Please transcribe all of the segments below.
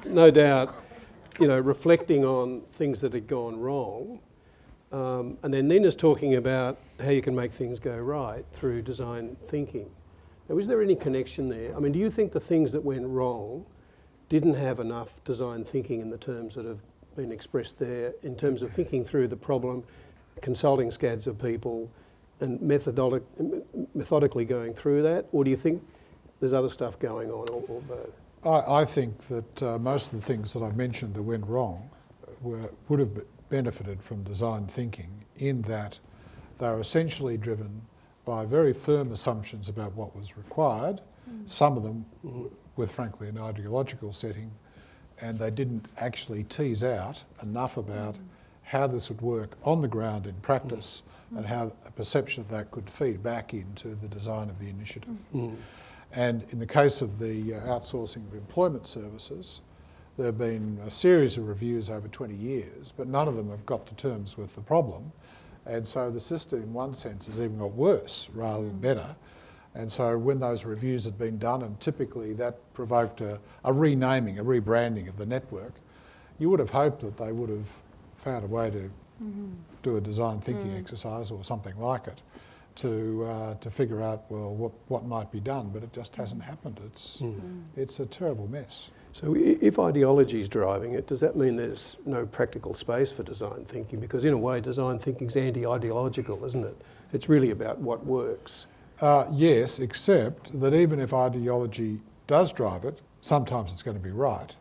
no doubt, reflecting on things that had gone wrong. And then Nina's talking about how you can make things go right through design thinking. Now, is there any connection there? I mean, do you think the things that went wrong didn't have enough design thinking in the terms that have been expressed there, in terms of thinking through the problem, consulting scads of people, and methodically going through that? Or do you think there's other stuff going on, or both? I think that most of the things that I mentioned that went wrong would have benefited from design thinking, in that they're essentially driven by very firm assumptions about what was required, some of them with, frankly, an ideological setting, and they didn't actually tease out enough about how this would work on the ground in practice and how a perception of that could feed back into the design of the initiative. And in the case of the outsourcing of employment services, there have been a series of reviews over 20 years, but none of them have got to terms with the problem. And so the system, in one sense, has even got worse rather than better. And so when those reviews had been done, and typically that provoked a renaming, a rebranding of the network, you would have hoped that they would have found a way to do a design thinking exercise or something like it to figure out, well, what might be done, but it just hasn't happened. It's a terrible mess. So if ideology is driving it, does that mean there's no practical space for design thinking? Because in a way, design thinking is anti-ideological, isn't it? It's really about what works. Yes, except that even if ideology does drive it, sometimes it's going to be right.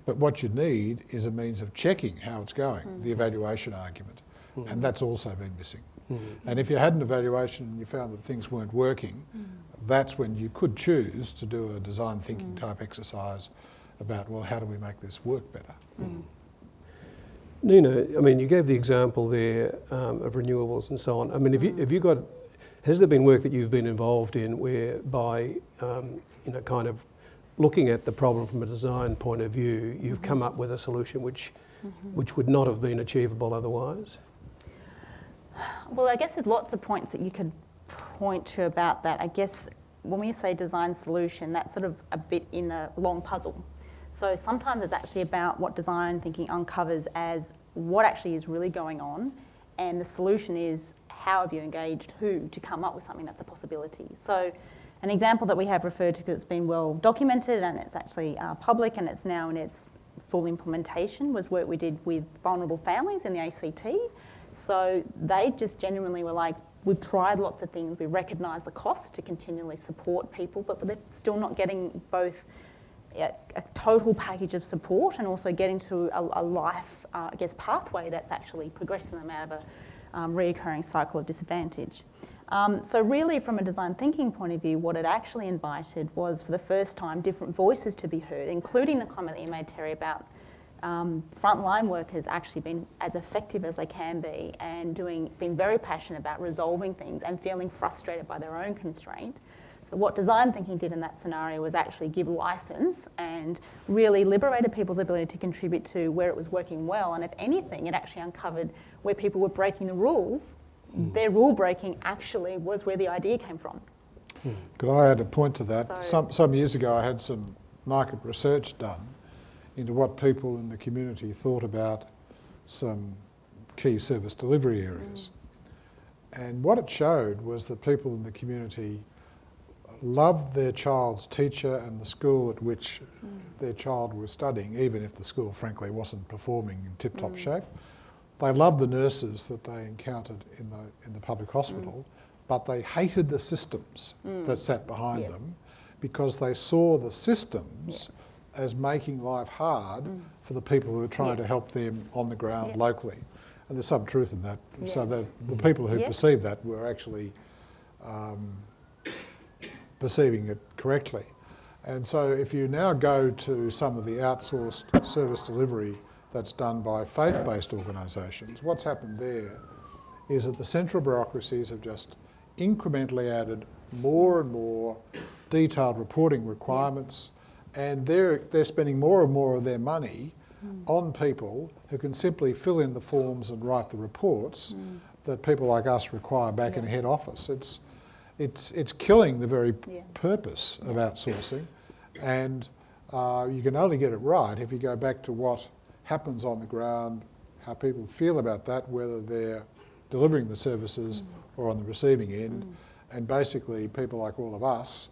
But what you need is a means of checking how it's going, the evaluation argument. And that's also been missing. And if you had an evaluation and you found that things weren't working, that's when you could choose to do a design thinking type exercise about, well, how do we make this work better? Nina, I mean, you gave the example there of renewables and so on. I mean, has there been work that you've been involved in whereby, kind of looking at the problem from a design point of view, you've come up with a solution which would not have been achievable otherwise? Well, I guess there's lots of points that you could point to about that. I guess when we say design solution, that's sort of a bit in a long puzzle. So sometimes it's actually about what design thinking uncovers as what actually is really going on, and the solution is how have you engaged who to come up with something that's a possibility. So an example that we have referred to, because it's been well documented and it's actually public and it's now in its full implementation, was work we did with vulnerable families in the ACT. So they just genuinely were like, we've tried lots of things, we recognise the cost to continually support people, but they're still not getting both a total package of support and also getting to a life, pathway that's actually progressing them out of a reoccurring cycle of disadvantage. So really, from a design thinking point of view, what it actually invited was, for the first time, different voices to be heard, including the comment that you made, Terry, about frontline workers actually been as effective as they can be and being very passionate about resolving things and feeling frustrated by their own constraint. So what design thinking did in that scenario was actually give license and really liberated people's ability to contribute to where it was working well. And if anything, it actually uncovered where people were breaking the rules. Their rule breaking actually was where the idea came from. Could I add a point to that? So, some years ago I had some market research done into what people in the community thought about some key service delivery areas. And what it showed was that people in the community loved their child's teacher and the school at which their child was studying, even if the school, frankly, wasn't performing in tip-top shape. They loved the nurses that they encountered in the public hospital, but they hated the systems that sat behind them, because they saw the systems as making life hard for the people who were trying to help them on the ground locally. And there's some truth in that. So the people who perceived that were actually perceiving it correctly. And so if you now go to some of the outsourced service delivery that's done by faith-based organisations, what's happened there is that the central bureaucracies have just incrementally added more and more detailed reporting requirements, and they're spending more and more of their money on people who can simply fill in the forms and write the reports that people like us require back in head office. It's killing the very purpose of outsourcing, and you can only get it right if you go back to what happens on the ground, how people feel about that, whether they're delivering the services or on the receiving end. And basically, people like all of us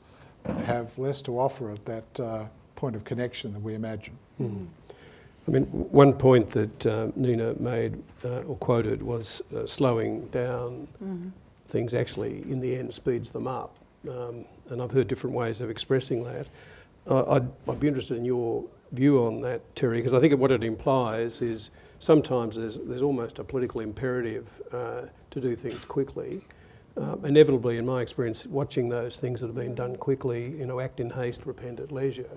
have less to offer at that point of connection than we imagine. I mean, one point that Nina made or quoted was slowing down things actually, in the end, speeds them up. And I've heard different ways of expressing that. I'd be interested in your view on that, Terry, because I think what it implies is sometimes there's almost a political imperative to do things quickly. Inevitably, in my experience, watching those things that have been done quickly, act in haste, repent at leisure.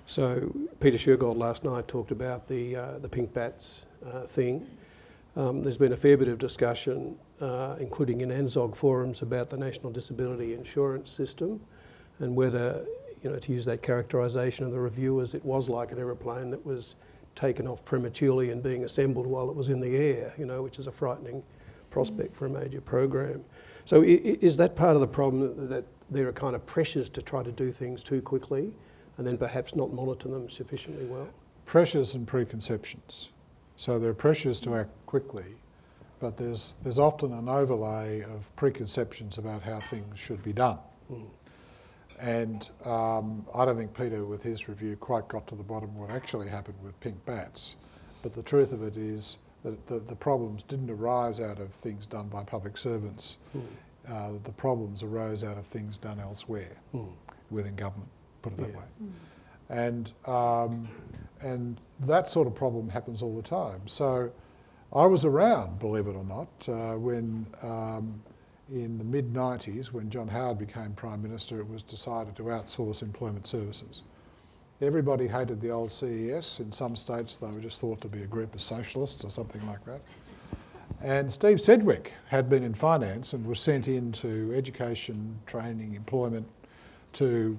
So Peter Shergold last night talked about the pink bats thing. There's been a fair bit of discussion, including in ANZOG forums, about the National Disability Insurance System and whether, to use that characterisation of the reviewers, it was like an aeroplane that was taken off prematurely and being assembled while it was in the air, which is a frightening prospect for a major program. So is that part of the problem, that there are kind of pressures to try to do things too quickly and then perhaps not monitor them sufficiently well? Pressures and preconceptions. So there are pressures to act quickly, but there's often an overlay of preconceptions about how things should be done. And I don't think Peter, with his review, quite got to the bottom of what actually happened with pink bats. But the truth of it is that the problems didn't arise out of things done by public servants. The problems arose out of things done elsewhere within government, put it that way. And that sort of problem happens all the time. So I was around, believe it or not, when in the mid-90s, when John Howard became Prime Minister, it was decided to outsource employment services. Everybody hated the old CES. In some states, they were just thought to be a group of socialists or something like that. And Steve Sedgwick had been in finance and was sent into education, training, employment to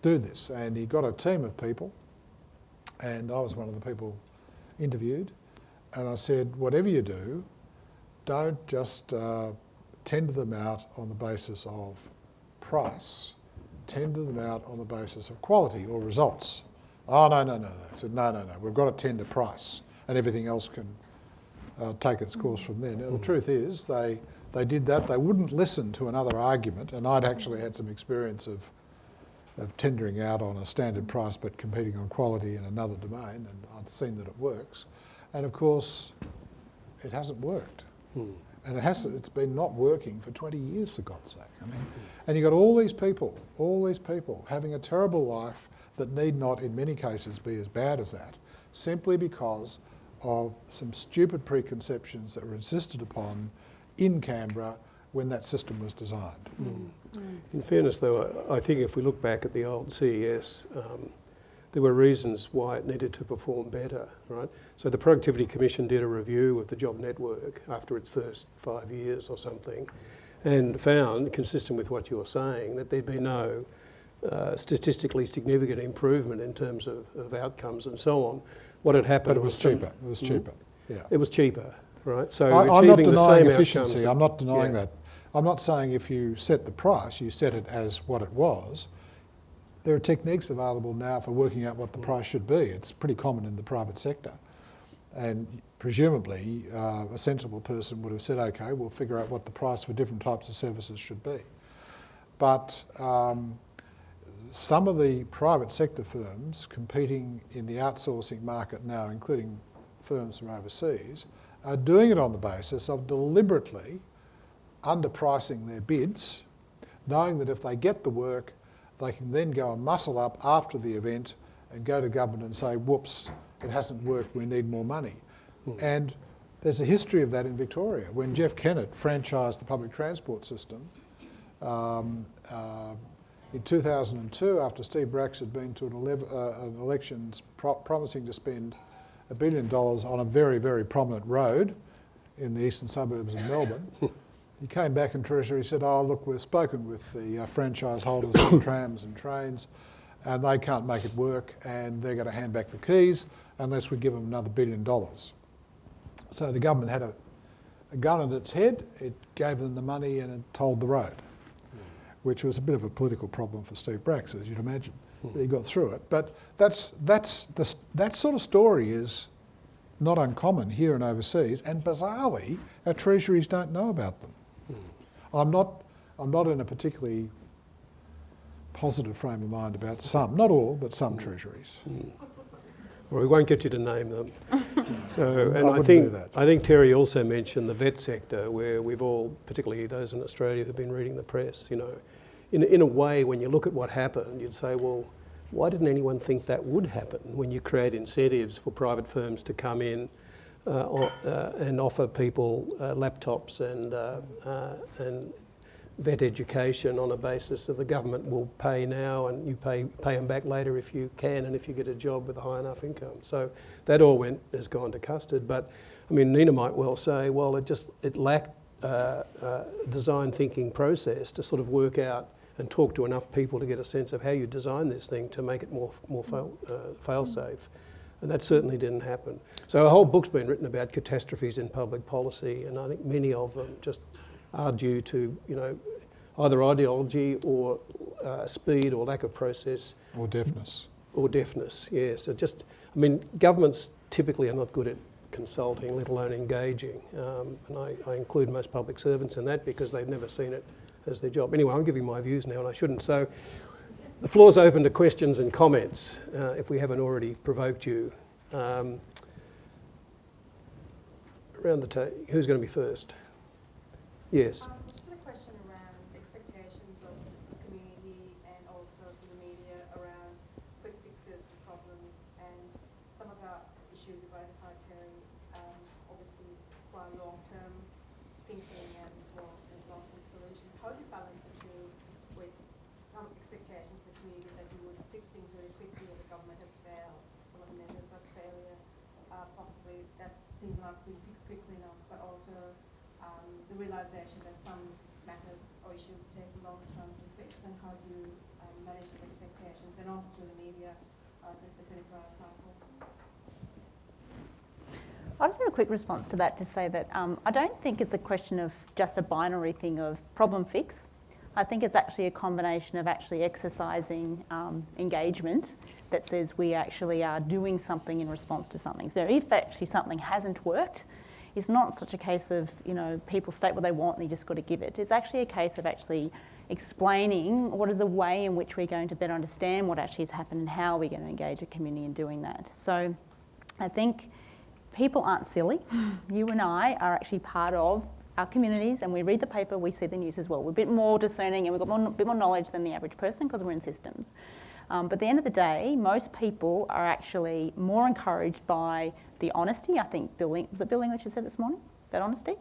do this. And he got a team of people, and I was one of the people interviewed. And I said, whatever you do, don't just tender them out on the basis of price, tender them out on the basis of quality or results. Oh, no. I said, no, we've got a tender price and everything else can take its course from there. Now, the truth is they did that. They wouldn't listen to another argument, and I'd actually had some experience of tendering out on a standard price but competing on quality in another domain, and I'd seen that it works. And of course, it hasn't worked. And it's been not working for 20 years, for God's sake. I mean, and you've got all these people having a terrible life that need not, in many cases, be as bad as that, simply because of some stupid preconceptions that were insisted upon in Canberra when that system was designed. In fairness, though, I think if we look back at the old CES, there were reasons why it needed to perform better, right? So the Productivity Commission did a review of the job network after its first 5 years or something, and found, consistent with what you're saying, that there'd be no statistically significant improvement in terms of outcomes and so on. What had happened But it was cheaper. It was cheaper. Yeah. It was cheaper, right? So I'm not achieving denying the same efficiency. outcomes. I'm not denying that. I'm not saying if you set the price, you set it as what it was. There are techniques available now for working out what the price should be. It's pretty common in the private sector. And presumably, a sensible person would have said, okay, we'll figure out what the price for different types of services should be. But some of the private sector firms competing in the outsourcing market now, including firms from overseas, are doing it on the basis of deliberately underpricing their bids, knowing that if they get the work, they can then go and muscle up after the event and go to government and say, whoops, it hasn't worked, we need more money. And there's a history of that in Victoria. When Jeff Kennett franchised the public transport system, in 2002, after Steve Bracks had been to an election promising to spend $1 billion on a very, very prominent road in the eastern suburbs of Melbourne, he came back in Treasury, he said, oh, look, we've spoken with the franchise holders of trams and trains, and they can't make it work, and they're going to hand back the keys unless we give them another $1 billion. So the government had a gun at its head, it gave them the money and it tolled the road, which was a bit of a political problem for Steve Bracks, as you'd imagine. but he got through it. But that sort of story is not uncommon here and overseas, and bizarrely, our treasuries don't know about them. I'm not in a particularly positive frame of mind about some, not all, but some treasuries. Well, we won't get you to name them. So, and I think Terry also mentioned the vet sector, where we've all, particularly those in Australia who've been reading the press, in a way, when you look at what happened, you'd say, well, why didn't anyone think that would happen when you create incentives for private firms to come in and offer people laptops and vet education on a basis of the government will pay now and you pay them back later if you can and if you get a job with a high enough income. So that all has gone to custard. But I mean, Nina might well say, well, it lacked design thinking process to sort of work out and talk to enough people to get a sense of how you design this thing to make it more fail-safe. And that certainly didn't happen. So a whole book's been written about catastrophes in public policy, and I think many of them just are due to, either ideology or speed or lack of process. Or deafness. Or deafness, yes. Governments typically are not good at consulting, let alone engaging. And I include most public servants in that because they've never seen it as their job. Anyway, I'm giving my views now and I shouldn't. So the floor's open to questions and comments if we haven't already provoked you. Around the table, who's going to be first? Yes. Just a question around expectations of the community and also the media around quick fixes to problems, and some of the issues you've identified, Terry, obviously quite long-term thinking and long-term solutions. How do you balance the two with some expectations of the community that you would fix things really quickly or the government has failed, some of the measures of failure, possibly that things are not being fixed quickly enough, but also the realisation that some matters or issues take a long time to fix, and how do you manage the expectations, and also through the media, the 24-hour cycle? I'll just have a quick response to that to say that I don't think it's a question of just a binary thing of problem fix. I think it's actually a combination of actually exercising engagement that says we actually are doing something in response to something. So if actually something hasn't worked, it's not such a case of, people state what they want and you just got to give it. It's actually a case of actually explaining what is the way in which we're going to better understand what actually has happened and how we're going to engage the community in doing that. So I think people aren't silly. You and I are actually part of our communities, and we read the paper, we see the news as well. We're a bit more discerning and we've got a bit more knowledge than the average person because we're in systems. But at the end of the day, most people are actually more encouraged by the honesty. I think was it Bill English who said this morning? That honesty?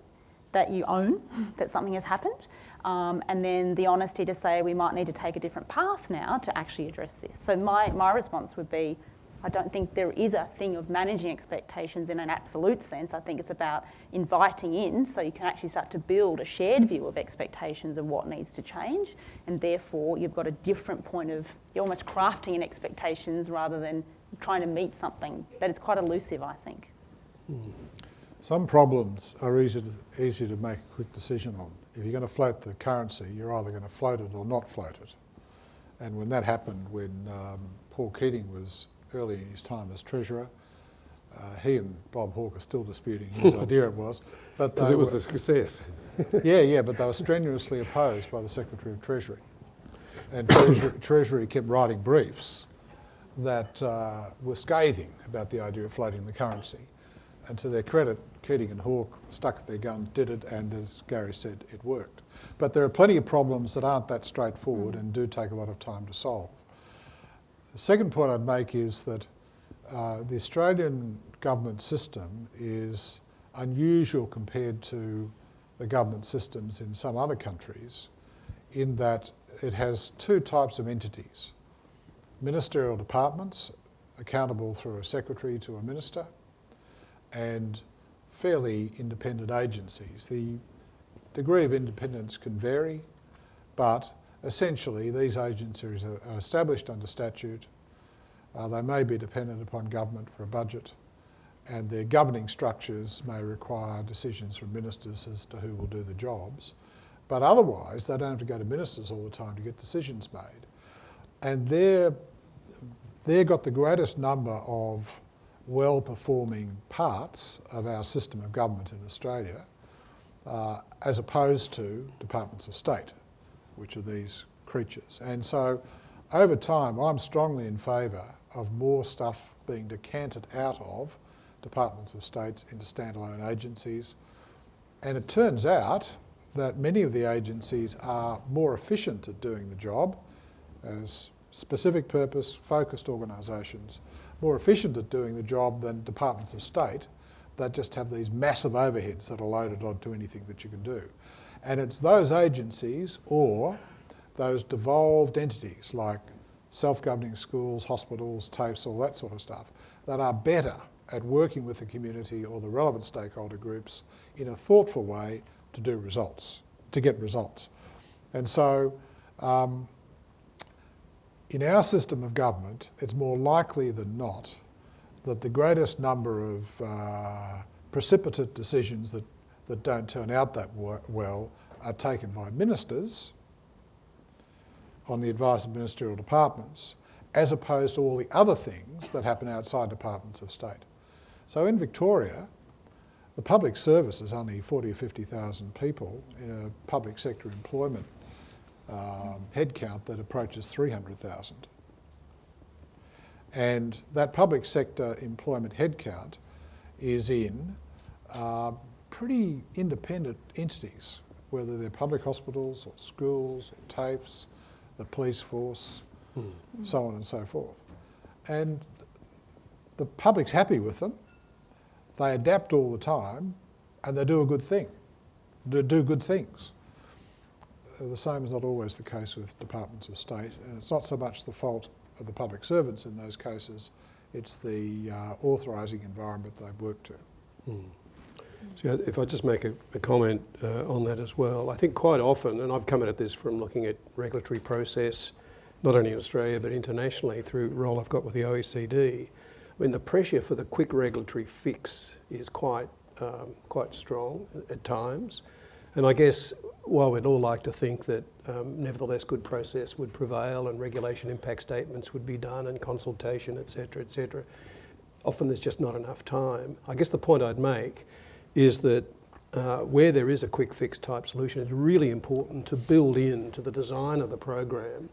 That you own that something has happened. And then the honesty to say we might need to take a different path now to actually address this. So my response would be, I don't think there is a thing of managing expectations in an absolute sense. I think it's about inviting in so you can actually start to build a shared view of expectations of what needs to change, and therefore you've got a different point of, you're almost crafting in expectations rather than trying to meet something that is quite elusive, I think. Some problems are easy to make a quick decision on. If you're going to float the currency, you're either going to float it or not float it. And when that happened, when Paul Keating was early in his time as Treasurer, he and Bob Hawke are still disputing whose idea it was. Because it was a success. but they were strenuously opposed by the Secretary of Treasury. And Treasury kept writing briefs that were scathing about the idea of floating the currency. And to their credit, Keating and Hawke stuck to their guns, did it, and as Gary said, it worked. But there are plenty of problems that aren't that straightforward and do take a lot of time to solve. The second point I'd make is that the Australian government system is unusual compared to the government systems in some other countries in that it has two types of entities. Ministerial departments, accountable through a secretary to a minister, and fairly independent agencies. The degree of independence can vary, but essentially these agencies are established under statute. They may be dependent upon government for a budget, and their governing structures may require decisions from ministers as to who will do the jobs. But otherwise, they don't have to go to ministers all the time to get decisions made. And their they've got the greatest number of well-performing parts of our system of government in Australia, as opposed to departments of state, which are these creatures. And so over time, I'm strongly in favour of more stuff being decanted out of departments of states into standalone agencies. And it turns out that many of the agencies are more efficient at doing the job as specific purpose, focused organisations, more efficient at doing the job than departments of state that just have these massive overheads that are loaded onto anything that you can do. And it's those agencies or those devolved entities like self-governing schools, hospitals, TAFEs, all that sort of stuff, that are better at working with the community or the relevant stakeholder groups in a thoughtful way to do results, to get results. And so in our system of government, it's more likely than not that the greatest number of precipitate decisions that don't turn out that well are taken by ministers on the advice of ministerial departments, as opposed to all the other things that happen outside departments of state. So in Victoria, the public service is only 40 or 50,000 people in a public sector employment headcount that approaches 300,000. And that public sector employment headcount is in pretty independent entities, whether they're public hospitals or schools or TAFEs, the police force, so on and so forth. And the public's happy with them. They adapt all the time and they do a good thing, do good things. The same is not always the case with departments of state, and it's not so much the fault of the public servants in those cases, it's the authorising environment they've worked to. So if I just make a comment on that as well, I think quite often, and I've come at this from looking at regulatory process, not only in Australia but internationally through the role I've got with the OECD, I mean the pressure for the quick regulatory fix is quite strong at times. And I guess while we'd all like to think that nevertheless good process would prevail and regulation impact statements would be done and consultation, et cetera, often there's just not enough time. I guess the point I'd make is that where there is a quick fix type solution, it's really important to build into the design of the program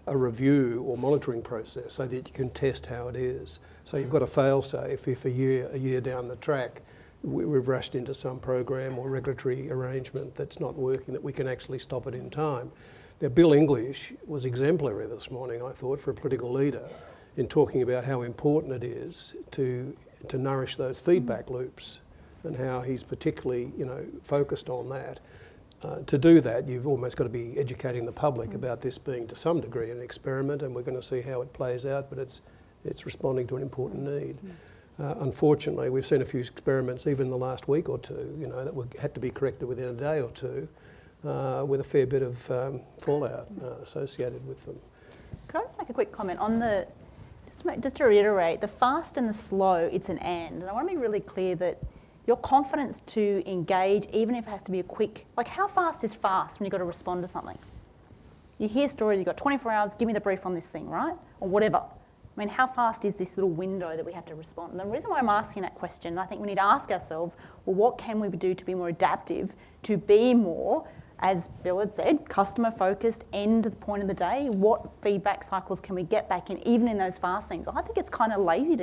a review or monitoring process so that you can test how it is. So you've got a fail-safe if a year down the track we've rushed into some program or regulatory arrangement that's not working, that we can actually stop it in time. Now, Bill English was exemplary this morning, I thought, for a political leader in talking about how important it is to nourish those feedback loops and how he's particularly, focused on that. To do that, you've almost got to be educating the public about this being to some degree an experiment, and we're going to see how it plays out, but it's responding to an important need. Unfortunately, we've seen a few experiments even in the last week or two, that had to be corrected within a day or two, with a fair bit of fallout associated with them. Could I just make a quick comment on just to reiterate, the fast and the slow, it's an and I want to be really clear that your confidence to engage, even if it has to be a quick, like how fast is fast when you've got to respond to something? You hear stories, you've got 24 hours, give me the brief on this thing, right? Or whatever. I mean, how fast is this little window that we have to respond? And the reason why I'm asking that question, I think we need to ask ourselves, well, what can we do to be more adaptive, to be more, as Bill had said, customer-focused, end of the point of the day? What feedback cycles can we get back in, even in those fast things? I think it's kind of lazy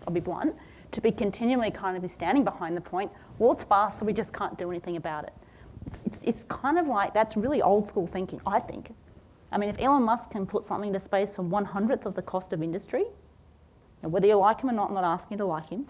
I'll be blunt, to be continually kind of be standing behind the point, well, it's fast, so we just can't do anything about it. It's kind of like, that's really old school thinking, I think. I mean, if Elon Musk can put something to space for 1/100th of the cost of industry, and whether you like him or not, I'm not asking you to like him.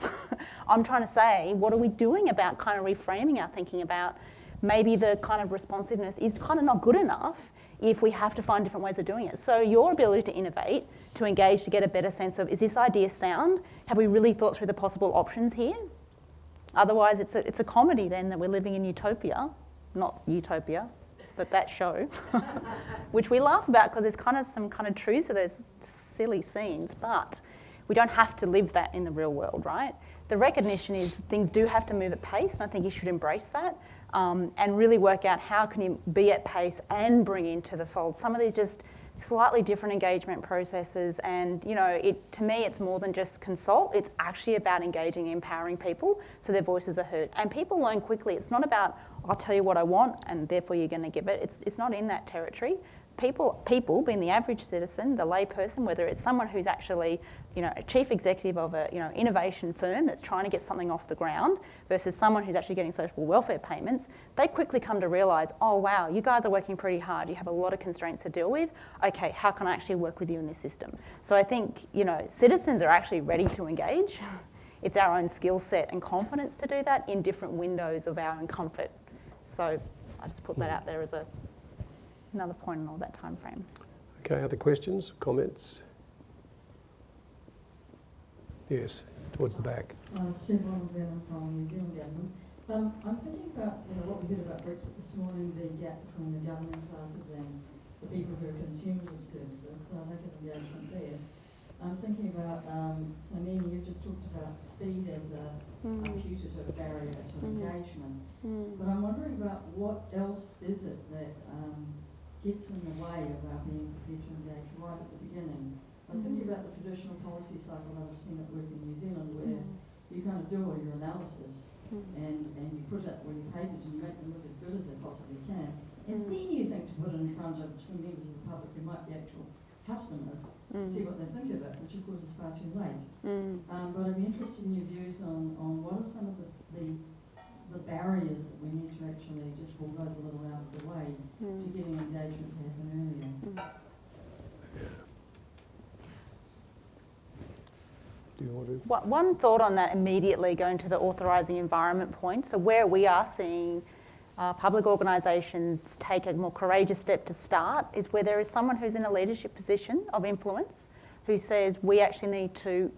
I'm trying to say, what are we doing about kind of reframing our thinking about maybe the kind of responsiveness is kind of not good enough if we have to find different ways of doing it. So your ability to innovate, to engage, to get a better sense of, is this idea sound? Have we really thought through the possible options here? Otherwise, it's a comedy then that we're living in utopia, not utopia, but that show, which we laugh about because there's kind of some kind of truth to those silly scenes, but we don't have to live that in the real world, right? The recognition is things do have to move at pace, and I think you should embrace that and really work out how can you be at pace and bring into the fold some of these just slightly different engagement processes. And, you know, to me, it's more than just consult. It's actually about engaging, empowering people so their voices are heard. And people learn quickly. It's not about, I'll tell you what I want and therefore you're going to give it. It's not in that territory. People, being the average citizen, the lay person, whether it's someone who's actually, you know, a chief executive of a, you know, innovation firm that's trying to get something off the ground versus someone who's actually getting social welfare payments, they quickly come to realise, oh wow, you guys are working pretty hard, you have a lot of constraints to deal with, okay, how can I actually work with you in this system? So I think, you know, citizens are actually ready to engage. It's our own skill set and confidence to do that in different windows of our own comfort. So I just put that out there as another point in all that time frame. Okay, other questions, comments? Yes, towards the back. Sue Brennan from New Zealand Government. I'm thinking about, you know, what we heard about Brexit this morning, the gap between the governing classes and the people who are consumers of services, so lack of engagement there. I'm thinking about, so Nina, you've just talked about speed as a putative barrier to engagement, but I'm wondering about what else is it that gets in the way of our being prepared to engage right at the beginning. I was thinking about the traditional policy cycle that I've seen at work in New Zealand where you kind of do all your analysis and you put up all your papers and you make them look as good as they possibly can. And then you think to put it in front of some members of the public who might be actual customers to see what they think of it, which of course is far too late. But I'd be interested in your views on what are some of the barriers that we need to actually just pull those a little out of the way to getting engagement to happen earlier. Do you want to? One thought on that immediately, going to the authorising environment point. So where we are seeing public organisations take a more courageous step to start is where there is someone who's in a leadership position of influence who says we actually need to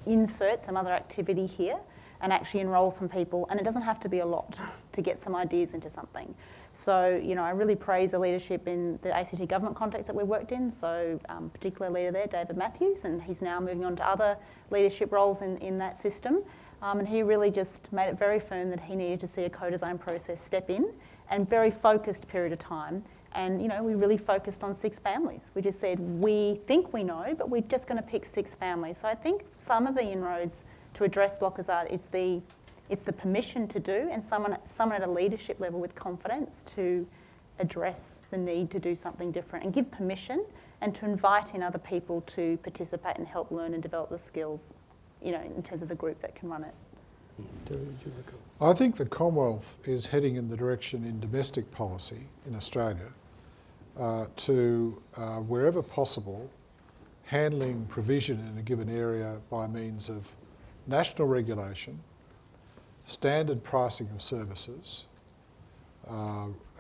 insert some other activity here and actually enrol some people, and it doesn't have to be a lot to get some ideas into something. So, you know, I really praise the leadership in the ACT government context that we worked in, so particular leader there, David Matthews, and he's now moving on to other leadership roles in that system. And he really just made it very firm that he needed to see a co-design process step in, and very focused period of time. And, you know, we really focused on 6 families. We just said, we think we know, but we're just going to pick 6 families. So I think some of the inroads to addrss blockers it's the permission to do, and someone at a leadership level with confidence to address the need to do something different and give permission and to invite in other people to participate and help learn and develop the skills, you know, in terms of the group that can run it. I think the Commonwealth is heading in the direction in domestic policy in Australia to, wherever possible, handling provision in a given area by means of national regulation, standard pricing of services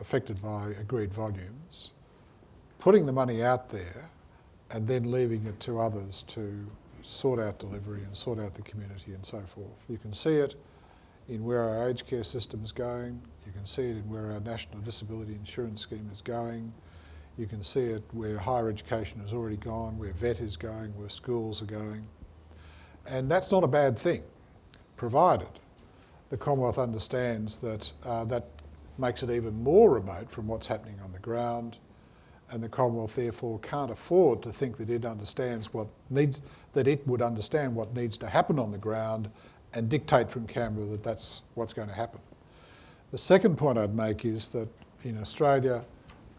affected by agreed volumes, putting the money out there and then leaving it to others to sort out delivery and sort out the community and so forth. You can see it in where our aged care system is going, you can see it in where our National Disability Insurance Scheme is going, you can see it where higher education has already gone, where vet is going, where schools are going. And that's not a bad thing, provided the Commonwealth understands that that makes it even more remote from what's happening on the ground, and the Commonwealth therefore can't afford to think that it would understand what needs to happen on the ground and dictate from Canberra that that's what's going to happen. The second point I'd make is that in Australia,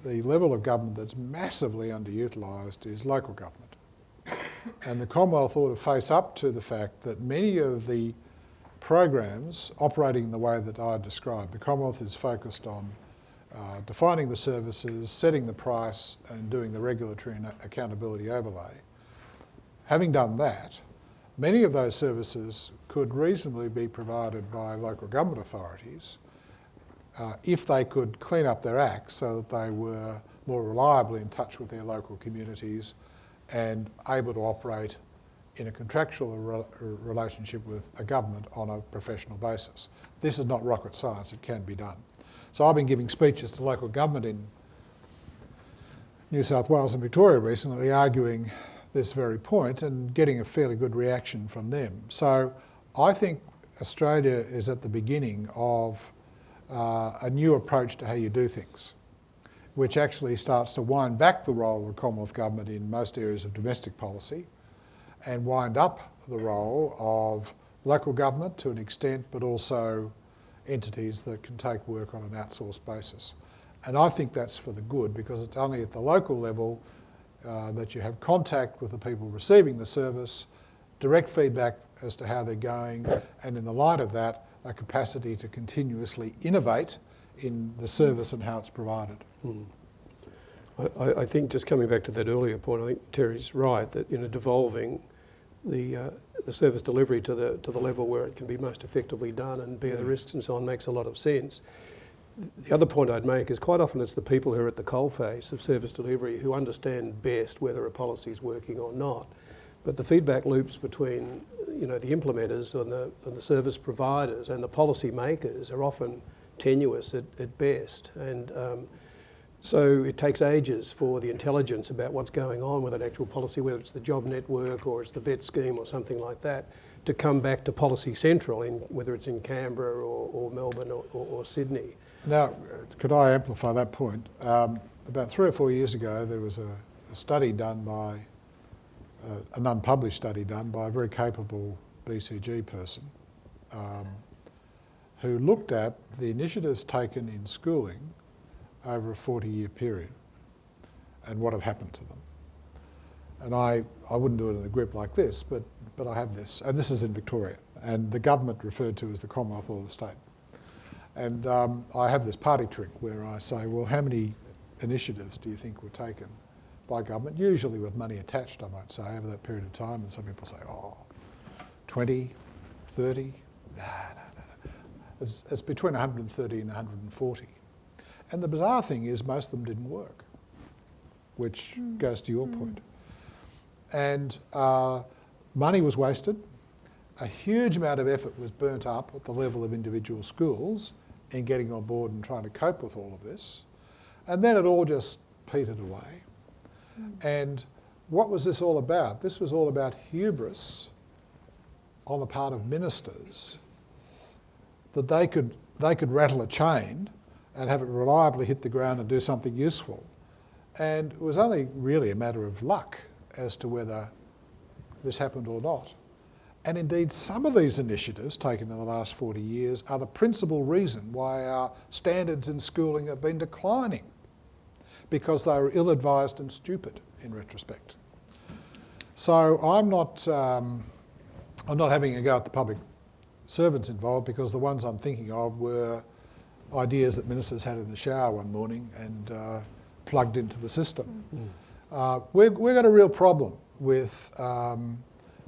the level of government that's massively underutilised is local government. And the Commonwealth ought to face up to the fact that many of the programs operating in the way that I described, the Commonwealth is focused on defining the services, setting the price and doing the regulatory and accountability overlay. Having done that, many of those services could reasonably be provided by local government authorities if they could clean up their acts so that they were more reliably in touch with their local communities and able to operate in a contractual relationship with a government on a professional basis. This is not rocket science, it can be done. So I've been giving speeches to local government in New South Wales and Victoria recently arguing this very point and getting a fairly good reaction from them. So I think Australia is at the beginning of a new approach to how you do things. which actually starts to wind back the role of the Commonwealth Government in most areas of domestic policy and wind up the role of local government to an extent, but also entities that can take work on an outsourced basis. And I think that's for the good, because it's only at the local level that you have contact with the people receiving the service, direct feedback as to how they're going, and in the light of that, a capacity to continuously innovate in the service and how it's provided. I think, just coming back to that earlier point, I think Terry's right that devolving the service delivery to the level where it can be most effectively done and bear the risks and so on makes a lot of sense. The other point I'd make is quite often it's the people who are at the coalface of service delivery who understand best whether a policy is working or not. But the feedback loops between the implementers and the service providers and the policy makers are often tenuous at best. And so it takes ages for the intelligence about what's going on with an actual policy, whether it's the job network or it's the vet scheme or something like that, to come back to Policy Central, whether it's in Canberra or Melbourne or Sydney. Now, could I amplify that point? About 3 or 4 years ago, there was a study done by, an unpublished study done by a very capable BCG person who looked at the initiatives taken in schooling over a 40-year period and what had happened to them. And I wouldn't do it in a grip like this, but I have this, and this is in Victoria, and the government referred to as the Commonwealth or the state. And I have this party trick where I say, well, how many initiatives do you think were taken by government, usually with money attached, I might say, over that period of time? And some people say, 20, 30, no. It's between 130 and 140. And the bizarre thing is most of them didn't work, which goes to your point. And money was wasted. A huge amount of effort was burnt up at the level of individual schools in getting on board and trying to cope with all of this. And then it all just petered away. And what was this all about? This was all about hubris on the part of ministers, that they could rattle a chain and have it reliably hit the ground and do something useful. And it was only really a matter of luck as to whether this happened or not. And indeed, some of these initiatives taken in the last 40 years are the principal reason why our standards in schooling have been declining, because they were ill-advised and stupid in retrospect. So I'm not having a go at the public servants involved, because the ones I'm thinking of were ideas that ministers had in the shower one morning and plugged into the system. We've got a real problem with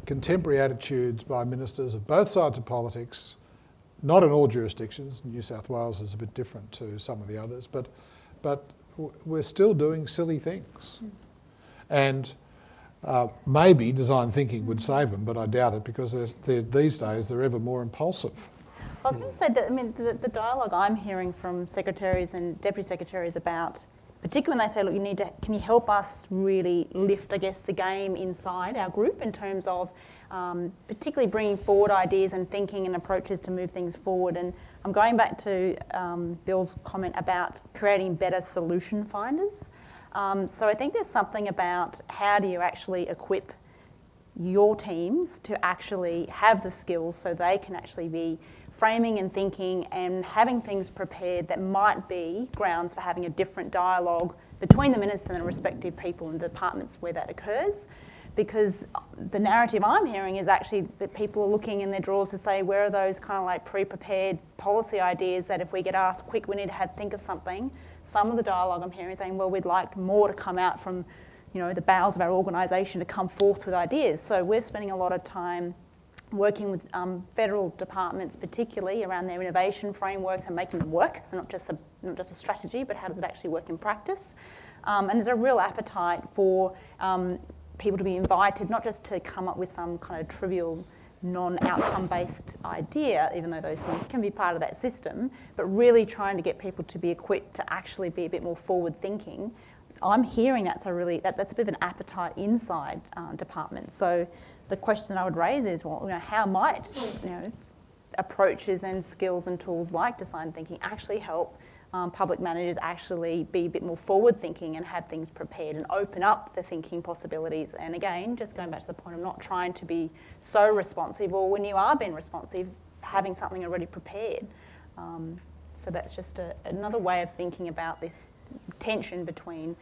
contemporary attitudes by ministers of both sides of politics, not in all jurisdictions. New South Wales is a bit different to some of the others, but we're still doing silly things. And maybe design thinking would save them, but I doubt it, because these days they're ever more impulsive. I was going to say that, the dialogue I'm hearing from secretaries and deputy secretaries about, particularly when they say, look, can you help us really lift, I guess, the game inside our group in terms of particularly bringing forward ideas and thinking and approaches to move things forward. And I'm going back to Bill's comment about creating better solution finders. So I think there's something about how do you actually equip your teams to actually have the skills so they can actually be framing and thinking and having things prepared that might be grounds for having a different dialogue between the ministers and the respective people in the departments where that occurs. Because the narrative I'm hearing is actually that people are looking in their drawers to say, where are those kind of like pre-prepared policy ideas that if we get asked, quick, we need to think of something. Some of the dialogue I'm hearing is saying, well, we'd like more to come out from the bowels of our organisation to come forth with ideas. So we're spending a lot of time working with federal departments, particularly around their innovation frameworks and making them work. So not just a strategy, but how does it actually work in practice? And there's a real appetite for people to be invited, not just to come up with some kind of trivial, non-outcome based idea, even though those things can be part of that system, but really trying to get people to be equipped to actually be a bit more forward thinking. I'm hearing that's a bit of an appetite inside departments. So the question I would raise is, well, how might approaches and skills and tools like design thinking actually help public managers actually be a bit more forward thinking and have things prepared and open up the thinking possibilities. And again, just going back to the point of not trying to be so responsive, or when you are being responsive, having something already prepared. So that's just another way of thinking about this tension between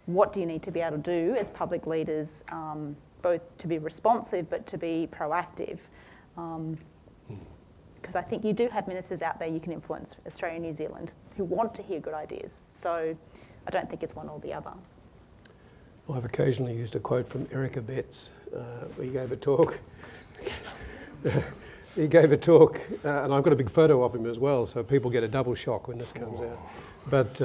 what do you need to be able to do as public leaders, both to be responsive but to be proactive. Because I think you do have ministers out there you can influence, Australia and New Zealand, who want to hear good ideas. So I don't think it's one or the other. Well, I've occasionally used a quote from Erica Betts. He gave a talk. And I've got a big photo of him as well, so people get a double shock when this comes out. But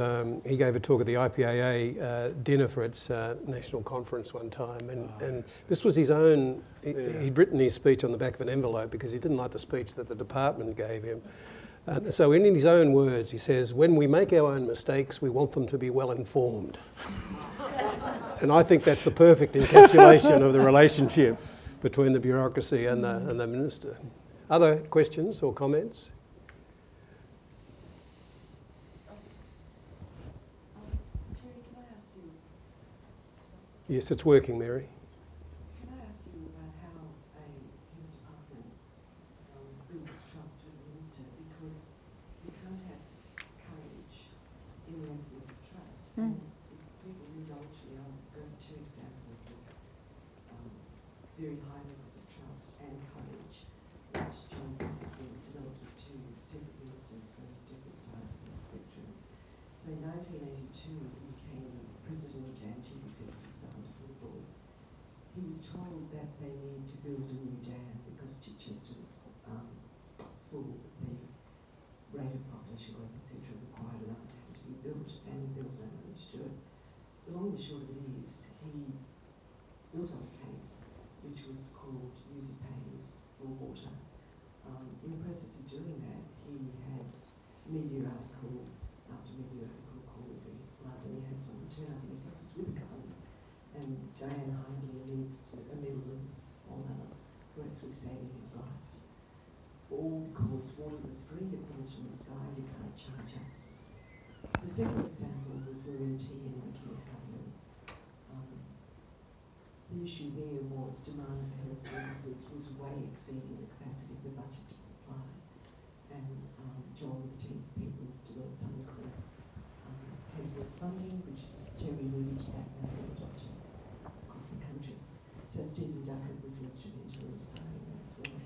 he gave a talk at the IPAA dinner for its national conference one time, and this was his own. He'd written his speech on the back of an envelope because he didn't like the speech that the department gave him. And so in his own words, he says, "When we make our own mistakes, we want them to be well informed." And I think that's the perfect encapsulation of the relationship between the bureaucracy and the minister. Other questions or comments? Terry, can I ask you? Yes, it's working, Mary. Can I ask you about how a head department builds trust with a minister? Because you can't have courage in the absence of trust. And if people indulge me, I'll go to two examples of very high levels of trust and courage, which John Pearson developed with two separate ministers from different sides of the spectrum. So in 1982, he became president and chief executive of the Hunter Board. He was told that they need to build a new dam because Chichester was full. The rate of population growth, etc., required another dam to be built, and there was no money to do it. The long and the short of it is, he built on a case which was called user pays for water. In the process of doing that, he had media article after media article calling for his blood, and he had someone turn up in his office with a gun, and Diane Hindley needs a medal of honour for actually saving his life. All because water was free, it falls from the sky, you can't charge us. The second example was Maria T. in the Keith government. The issue there was demand for health services was way exceeding the capacity of the budget to supply. And John and the team of people developed something called Hazlitt's funding, which is Terry alluded to that now adopted across the country. So Stephen Duckett was instrumental in designing that as well.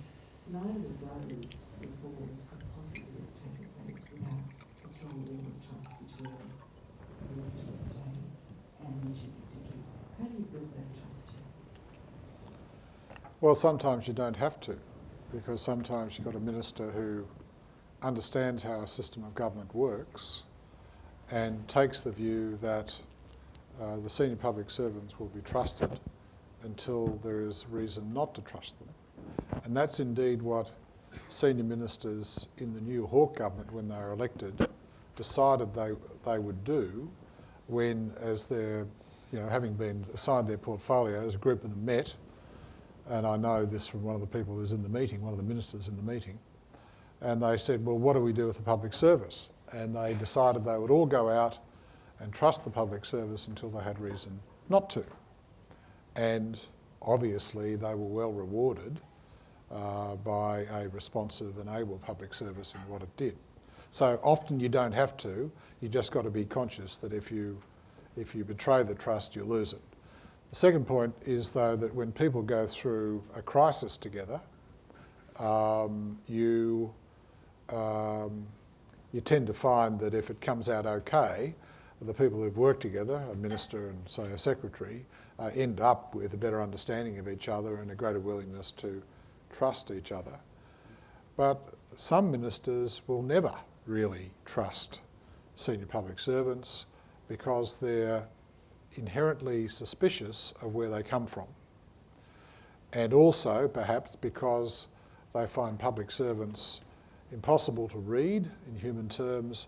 Neither of those reforms could possibly have taken place without a strong level of trust between the Minister of the day and the Chief Executive. How do you build that trust? Well, sometimes you don't have to, because sometimes you've got a minister who understands how a system of government works and takes the view that the senior public servants will be trusted until there is reason not to trust them. And that's indeed what senior ministers in the new Hawke government, when they were elected, decided they would do when, as they're, having been assigned their portfolios, a group of them met. And I know this from one of the people who's in the meeting, one of the ministers in the meeting, and they said, well, what do we do with the public service? And they decided they would all go out and trust the public service until they had reason not to. And obviously they were well rewarded by a responsive and able public service in what it did. So often you don't have to, you just got to be conscious that if you betray the trust, you lose it. The second point is, though, that when people go through a crisis together, you tend to find that if it comes out okay, the people who've worked together, a minister and, say, a secretary, end up with a better understanding of each other and a greater willingness to trust each other. But some ministers will never really trust senior public servants because they're inherently suspicious of where they come from. And also, perhaps, because they find public servants impossible to read in human terms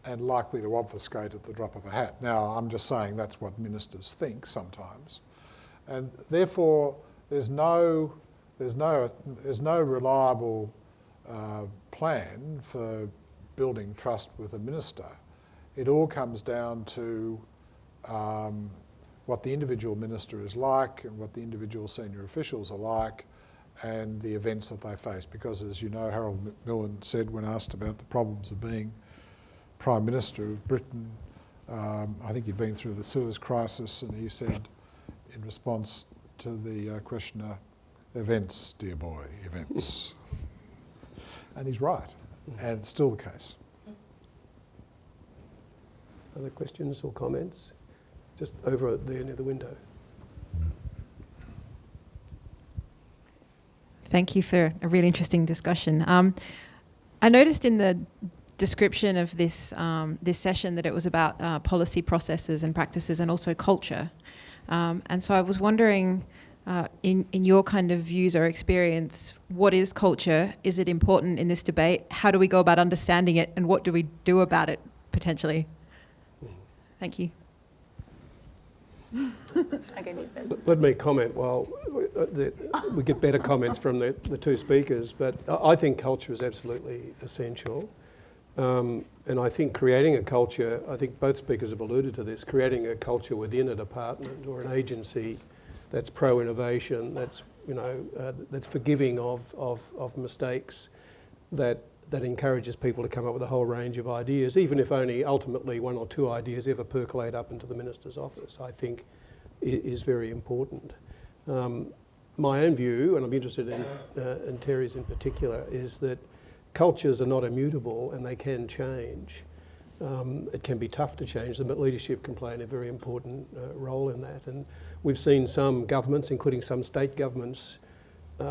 and likely to obfuscate at the drop of a hat. Now, I'm just saying that's what ministers think sometimes. And therefore, there's no reliable plan for building trust with a minister It all comes down to what the individual minister is like and what the individual senior officials are like and the events that they face. Because as you know, Harold Macmillan said when asked about the problems of being Prime Minister of Britain, I think he'd been through the Suez crisis, and he said in response to the questioner, events, dear boy, events. And he's right, and it's still the case. Other questions or comments? Just over there near the window. Thank you for a really interesting discussion. I noticed in the description of this this session that it was about policy processes and practices and also culture. And so I was wondering, in your kind of views or experience, what is culture? Is it important in this debate? How do we go about understanding it, and what do we do about it potentially? Thank you. Let me comment while we get better comments from the two speakers, but I think culture is absolutely essential. And I think creating a culture, I think both speakers have alluded to this, creating a culture within a department or an agency that's pro-innovation, that's, that's forgiving of mistakes, that encourages people to come up with a whole range of ideas, even if only ultimately one or two ideas ever percolate up into the Minister's office, I think is very important. My own view, and I'm interested in Terry's in particular, is that cultures are not immutable and they can change. It can be tough to change them, but leadership can play a very important role in that. And we've seen some governments, including some state governments,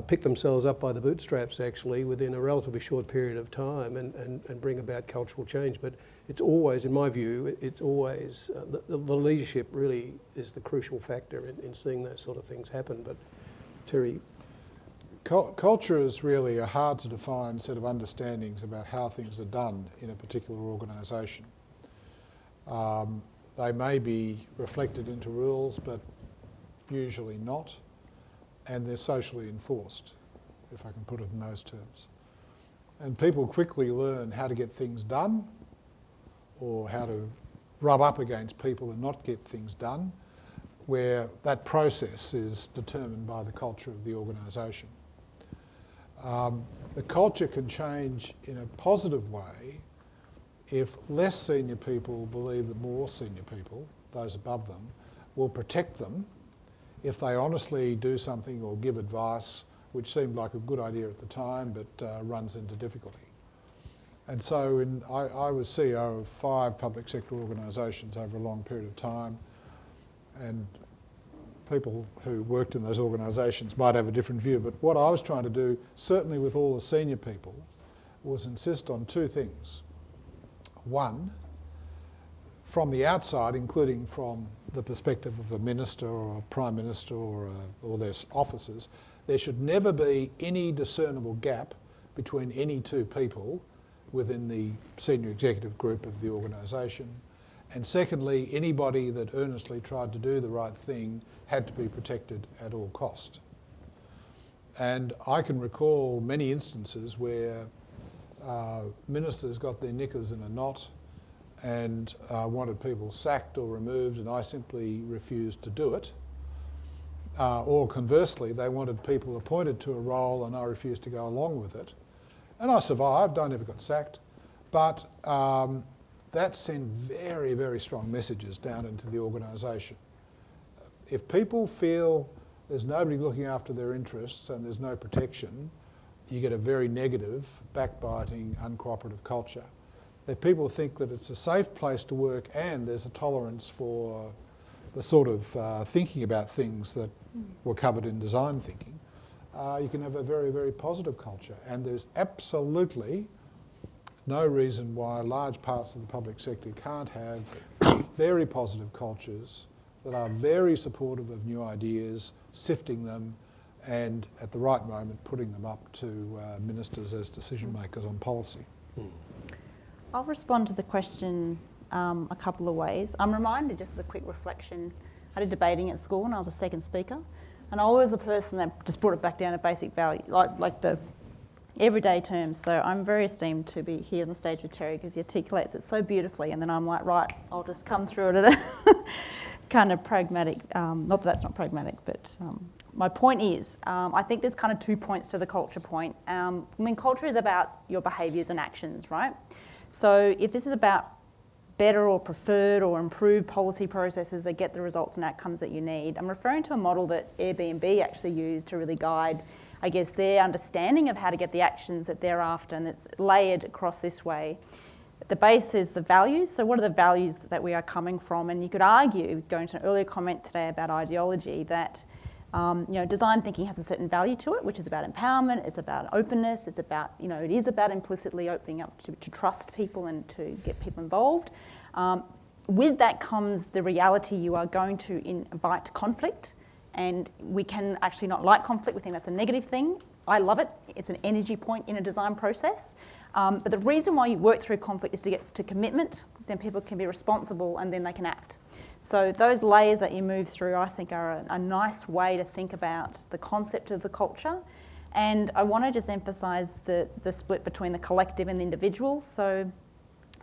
pick themselves up by the bootstraps actually within a relatively short period of time and bring about cultural change. But it's always, in my view, it's always, the leadership really is the crucial factor in seeing those sort of things happen. But Terry? Culture is really a hard to define set of understandings about how things are done in a particular organisation. They may be reflected into rules, but usually not, and they're socially enforced, if I can put it in those terms. And people quickly learn how to get things done or how to rub up against people and not get things done, where that process is determined by the culture of the organisation. The culture can change in a positive way if less senior people believe that more senior people, those above them, will protect them if they honestly do something or give advice which seemed like a good idea at the time but runs into difficulty. And so I was CEO of 5 public sector organisations over a long period of time, and people who worked in those organisations might have a different view, but what I was trying to do, certainly with all the senior people, was insist on 2 things. One, from the outside, including from the perspective of a minister or a prime minister or their officers, there should never be any discernible gap between any 2 people within the senior executive group of the organisation. And secondly, anybody that earnestly tried to do the right thing had to be protected at all cost. And I can recall many instances where ministers got their knickers in a knot and wanted people sacked or removed, and I simply refused to do it. Or conversely, they wanted people appointed to a role and I refused to go along with it. And I survived, I never got sacked, but that sent very, very strong messages down into the organisation. If people feel there's nobody looking after their interests and there's no protection, you get a very negative, backbiting, uncooperative culture. If people think that it's a safe place to work and there's a tolerance for the sort of thinking about things that were covered in design thinking, you can have a very, very positive culture. And there's absolutely no reason why large parts of the public sector can't have very positive cultures that are very supportive of new ideas, sifting them, and at the right moment putting them up to ministers as decision makers on policy. I'll respond to the question a couple of ways. I'm reminded, just as a quick reflection, I did debating at school and I was a second speaker, and I was a person that just brought it back down to basic value, like the everyday terms. So I'm very esteemed to be here on the stage with Terry because he articulates it so beautifully, and then I'm like, right, I'll just come through it at a kind of pragmatic, not that that's not pragmatic, but my point is, I think there's kind of 2 points to the culture point. I mean, culture is about your behaviours and actions, right? So if this is about better or preferred or improved policy processes that get the results and outcomes that you need, I'm referring to a model that Airbnb actually used to really guide, I guess, their understanding of how to get the actions that they're after, and it's layered across this way. The base is the values. So what are the values that we are coming from? And you could argue, going to an earlier comment today about ideology, that design thinking has a certain value to it, which is about empowerment, it's about openness, it's about, it is about implicitly opening up to trust people and to get people involved. With that comes the reality you are going to invite conflict, and we can actually not like conflict. We think that's a negative thing. I love it. It's an energy point in a design process. But the reason why you work through conflict is to get to commitment, then people can be responsible and then they can act. So those layers that you move through, I think, are a nice way to think about the concept of the culture. And I want to just emphasise the split between the collective and the individual. So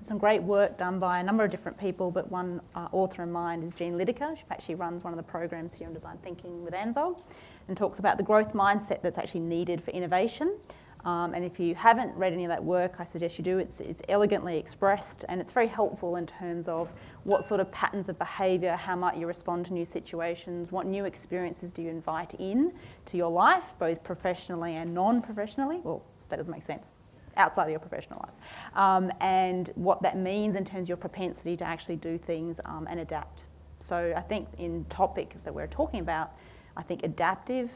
some great work done by a number of different people, but one author in mind is Jean Lydekker. She actually runs one of the programs here on design thinking with ANZO and talks about the growth mindset that's actually needed for innovation. And if you haven't read any of that work, I suggest you do. It's elegantly expressed, and it's very helpful in terms of what sort of patterns of behaviour, how might you respond to new situations, what new experiences do you invite in to your life, both professionally and non-professionally. Well, that doesn't make sense. Outside of your professional life, and what that means in terms of your propensity to actually do things and adapt. So I think in topic that we're talking about, I think adaptive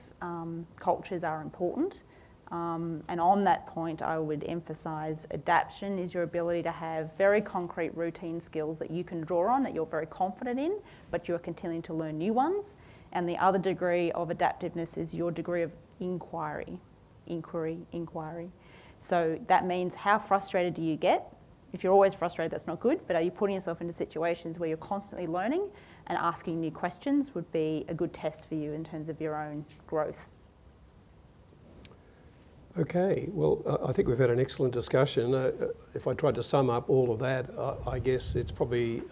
cultures are important. And on that point, I would emphasise adaptation is your ability to have very concrete routine skills that you can draw on, that you're very confident in, but you're continuing to learn new ones. And the other degree of adaptiveness is your degree of inquiry. So that means how frustrated do you get? If you're always frustrated, that's not good, but are you putting yourself into situations where you're constantly learning and asking new questions would be a good test for you in terms of your own growth. Okay, well, I think we've had an excellent discussion. If I tried to sum up all of that, I guess it's probably,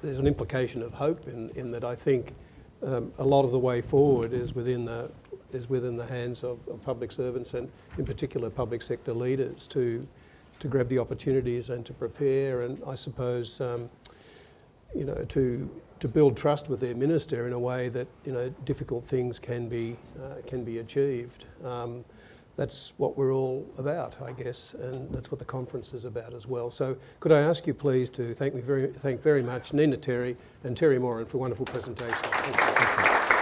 there's an implication of hope in that I think a lot of the way forward is within the hands of public servants and in particular public sector leaders to grab the opportunities and to prepare, and I suppose, to build trust with their minister in a way that, difficult things can be achieved. That's what we're all about, I guess, and that's what the conference is about as well. So could I ask you please to thank very much Nina Terry and Terry Moran for a wonderful presentation. Thank you.